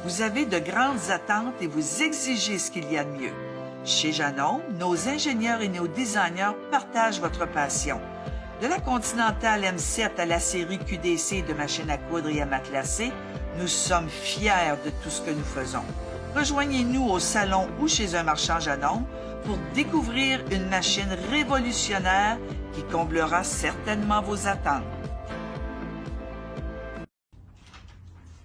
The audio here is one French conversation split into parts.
Vous avez de grandes attentes et vous exigez ce qu'il y a de mieux. Chez Janome, nos ingénieurs et nos designers partagent votre passion. De la Continental M7 à la série QDC de machines à coudre et à matelasser, nous sommes fiers de tout ce que nous faisons. Rejoignez-nous au salon ou chez un marchand Janome pour découvrir une machine révolutionnaire qui comblera certainement vos attentes.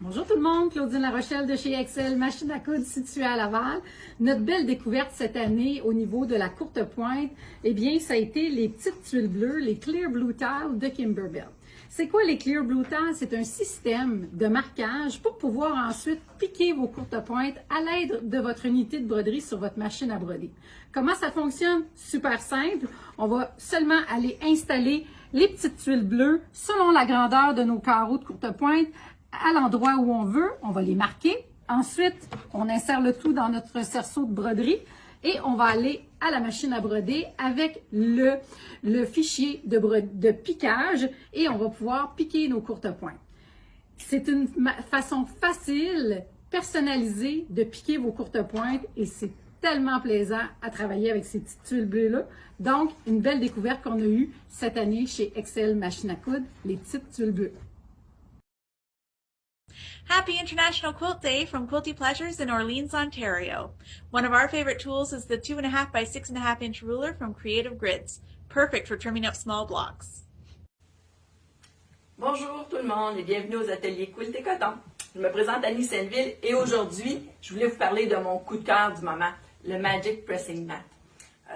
Bonjour tout le monde, Claudine Larochelle de chez Excel Machine à coudre située à Laval. Notre belle découverte cette année au niveau de la courte pointe, eh bien, ça a été les petites tuiles bleues, les Clear Blue Tile de Kimberbell. C'est quoi les Clear Blue Tile? C'est un système de marquage pour pouvoir ensuite piquer vos courtes pointes à l'aide de votre unité de broderie sur votre machine à broder. Comment ça fonctionne? Super simple. On va seulement aller installer les petites tuiles bleues selon la grandeur de nos carreaux de courte pointe à l'endroit où on veut, on va les marquer. Ensuite, on insère le tout dans notre cerceau de broderie et on va aller à la machine à broder avec le fichier de piquage et on va pouvoir piquer nos courtes pointes. C'est une façon facile, personnalisée de piquer vos courtes pointes et c'est tellement plaisant à travailler avec ces petites tuiles bleues-là. Donc, une belle découverte qu'on a eue cette année chez Excel Machine à coudre, les petites tuiles bleues. Happy International Quilt Day from Quilty Pleasures in Orleans, Ontario. One of our favorite tools is the 2.5 by 6.5 inch ruler from Creative Grids, perfect for trimming up small blocks. Bonjour tout le monde et bienvenue aux ateliers Quilt et Coton. Je me présente Annie Sainville et aujourd'hui, je voulais vous parler de mon coup de cœur du moment, le Magic Pressing Mat.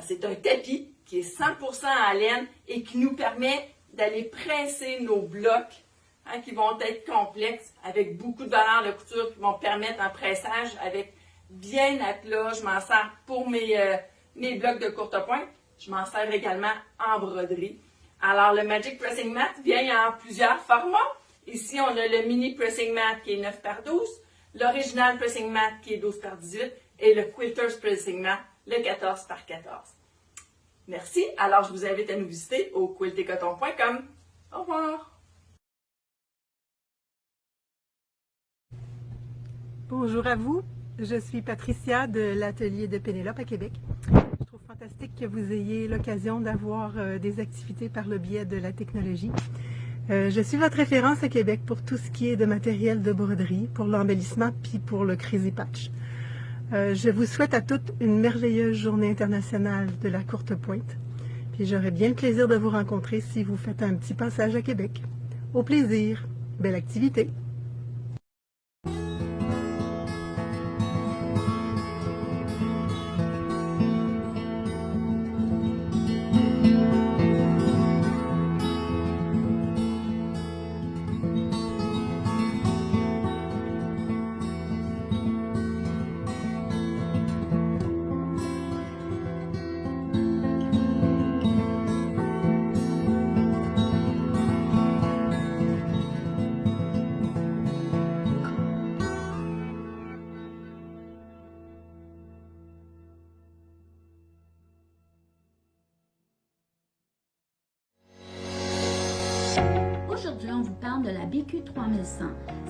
C'est un tapis qui est 100% en laine et qui nous permet d'aller presser nos blocs qui vont être complexes, avec beaucoup de valeurs de couture qui vont permettre un pressage avec bien à plat. Je m'en sers pour mes blocs de courte pointe. Je m'en sers également en broderie. Alors, le Magic Pressing Mat vient en plusieurs formats. Ici, on a le Mini Pressing Mat qui est 9 par 12, l'Original Pressing Mat qui est 12 par 18 et le Quilter's Pressing Mat, le 14 par 14. Merci. Alors, je vous invite à nous visiter au quiltetcoton.com. Au revoir. Bonjour à vous, je suis Patricia de l'atelier de Pénélope à Québec. Je trouve fantastique que vous ayez l'occasion d'avoir des activités par le biais de la technologie. Je suis votre référence à Québec pour tout ce qui est de matériel de broderie, pour l'embellissement puis pour le Crazy Patch. Je vous souhaite à toutes une merveilleuse journée internationale de la courte pointe. Puis j'aurai bien le plaisir de vous rencontrer si vous faites un petit passage à Québec. Au plaisir, belle activité! Aujourd'hui, on vous parle de la BQ 3100.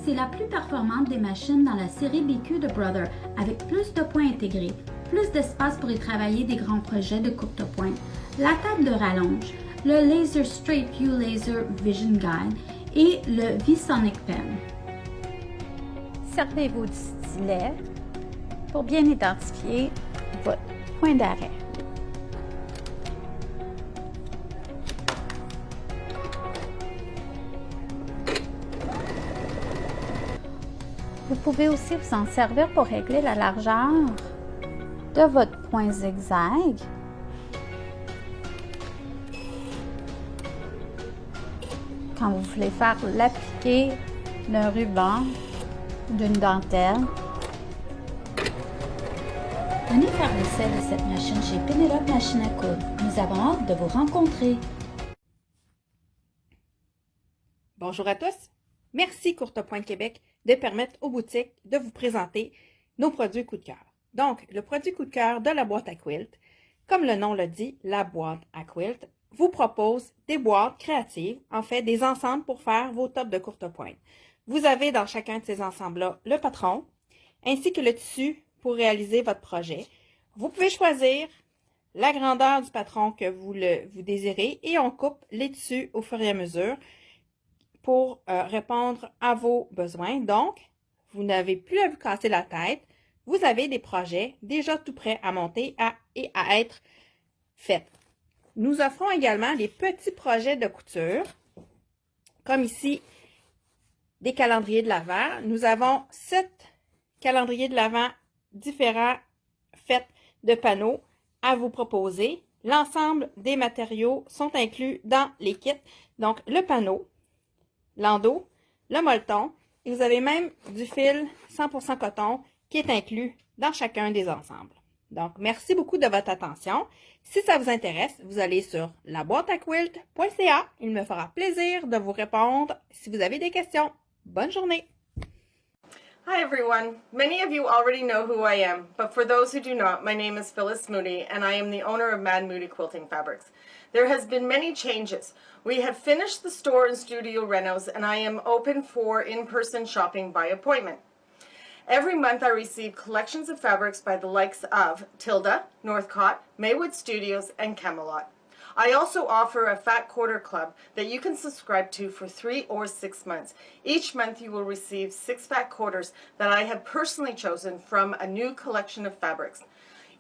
C'est la plus performante des machines dans la série BQ de Brother, avec plus de points intégrés, plus d'espace pour y travailler des grands projets de courte pointe, la table de rallonge, le Laser Straight View Laser Vision Guide et le ViSonic Pen. Servez-vous du stylet pour bien identifier votre point d'arrêt. Vous pouvez aussi vous en servir pour régler la largeur de votre point zigzag. Quand vous voulez faire l'appliquer d'un ruban ou d'une dentelle. Venez faire l'essai de cette machine chez Pénélope Machine à coudre. Nous avons hâte de vous rencontrer. Bonjour à tous. Merci Courte Pointe Québec de permettre aux boutiques de vous présenter nos produits coup de cœur. Donc, le produit coup de cœur de la boîte à quilt, comme le nom le dit, la boîte à quilt, vous propose des boîtes créatives, en fait des ensembles pour faire vos tops de courte pointe. Vous avez dans chacun de ces ensembles-là le patron, ainsi que le tissu pour réaliser votre projet. Vous pouvez choisir la grandeur du patron que vous désirez et on coupe les tissus au fur et à mesure pour répondre à vos besoins. Donc, vous n'avez plus à vous casser la tête. Vous avez des projets déjà tout prêts à monter et à être faits. Nous offrons également des petits projets de couture, comme ici, des calendriers de l'Avent. Nous avons 7 calendriers de l'Avent différents faits de panneaux à vous proposer. L'ensemble des matériaux sont inclus dans les kits. Donc, le panneau, l'endos, le molleton, et vous avez même du fil 100% coton qui est inclus dans chacun des ensembles. Donc, merci beaucoup de votre attention. Si ça vous intéresse, vous allez sur laboîteaquilt.ca. Il me fera plaisir de vous répondre si vous avez des questions. Bonne journée! Hi everyone. Many of you already know who I am, but for those who do not, my name is Phyllis Moody and I am the owner of Mad Moody Quilting Fabrics. There has been many changes. We have finished the store and studio renos and I am open for in-person shopping by appointment. Every month I receive collections of fabrics by the likes of Tilda, Northcott, Maywood Studios, and Camelot. I also offer a Fat Quarter Club that you can subscribe to for 3 or 6 months. Each month you will receive 6 fat quarters that I have personally chosen from a new collection of fabrics.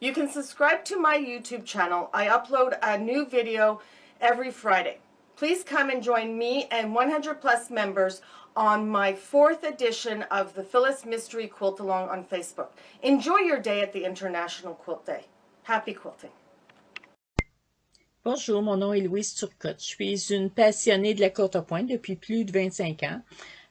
You can subscribe to my YouTube channel. I upload a new video every Friday. Please come and join me and 100 plus members on my 4th edition of the Phyllis Mystery Quilt Along on Facebook. Enjoy your day at the International Quilt Day. Happy quilting! Bonjour, mon nom est Louise Turcotte. Je suis une passionnée de la courte pointe depuis plus de 25 ans.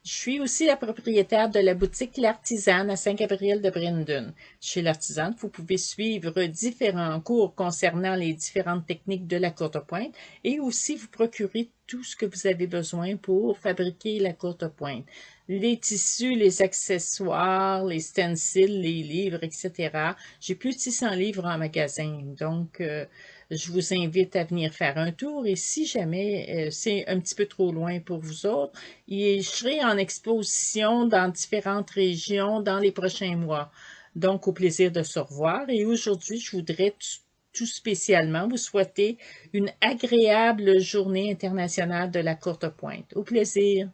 Je suis aussi la propriétaire de la boutique L'Artisane à Saint-Gabriel-de-Brendon. Chez L'Artisane, vous pouvez suivre différents cours concernant les différentes techniques de la courte pointe et aussi vous procurer tout ce que vous avez besoin pour fabriquer la courte pointe. Les tissus, les accessoires, les stencils, les livres, etc. J'ai plus de 600 livres en magasin, donc je vous invite à venir faire un tour et si jamais c'est un petit peu trop loin pour vous autres, je serai en exposition dans différentes régions dans les prochains mois. Donc, au plaisir de se revoir et aujourd'hui, je voudrais tout spécialement vous souhaiter une agréable journée internationale de la courte pointe. Au plaisir!